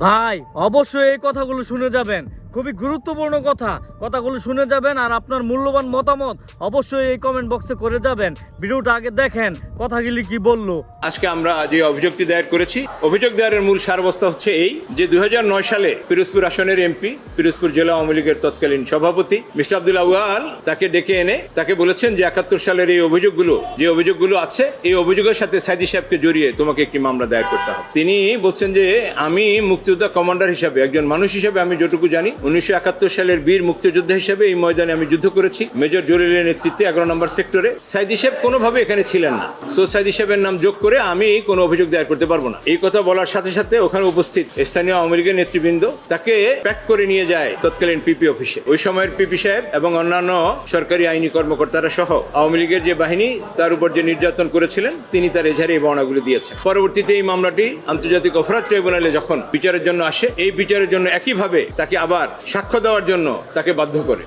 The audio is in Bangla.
ভাই অবশ্যই এই কথাগুলো শুনে যাবেন, খুবই গুরুত্বপূর্ণ কথাগুলো শুনে যাবেন। আর আপনার মূল্যবান মতামত অবশ্যই এই কমেন্ট বক্সে করে যাবেন। ভিডিওটা আগে দেখেন কথাগুলি কি বললো। আজকে আমরা যে অভিযোগটি দায়ের করেছি, অভিযোগ দায়েরের মূল সারবস্তা হচ্ছে এই যে 2009 সালে পিরোজপুর আসনের এমপি, পিরোজপুর জেলা আওয়ামী লীগের তৎকালীন সভাপতি মিস্টার আব্দুল আউয়াল তাকে ডেকে এনে তাকে বলেছেন যে 71 সালের এই অভিযোগগুলো আছে, এই অভিযোগের সাথে সাইদি সাহেবকে জড়িয়ে তোমাকে একটি মামলা দায়ের করতে হবে। তিনি বলছেন যে আমি মুক্তিযোদ্ধা কমান্ডার হিসাবে, একজন মানুষ হিসাবে আমি যতটুকু জানি 1971 সালের বীর মুক্তিযোদ্ধা হিসেবে এই ময়দানে আমি যুদ্ধ করেছি মেজর জলিলের নেতৃত্বে 11 নম্বর সেক্টরে। সাইদি সাহেব কোনোভাবে এখানে ছিলেন না, সো সাইদি সাহেবের নাম যোগ করে আমি কোনো অভিযোগ দায়ের করতে পারবো না। এই কথা বলার সাথে সাথে ওখানে উপস্থিত স্থানীয় আওয়ামী লীগের নেতৃবৃন্দ তাকে প্যাক করে নিয়ে যায় তৎকালীন পিপি অফিসে। ওই সময়ের পিপি সাহেব এবং অন্যান্য সরকারি আইনি কর্মকর্তারা সহ আওয়ামী লীগের যে বাহিনী তার উপর যে নির্যাতন করেছিলেন তিনি তার এজাহারে এই বর্ণনাগুলো দিয়েছেন। পরবর্তীতে এই মামলাটি আন্তর্জাতিক অপরাধ ট্রাইব্যুনালে যখন বিচারের জন্য আসে, এই বিচারের জন্য একইভাবে তাকে আবার সাক্ষ্য দেওয়ার জন্য তাকে বাধ্য করে।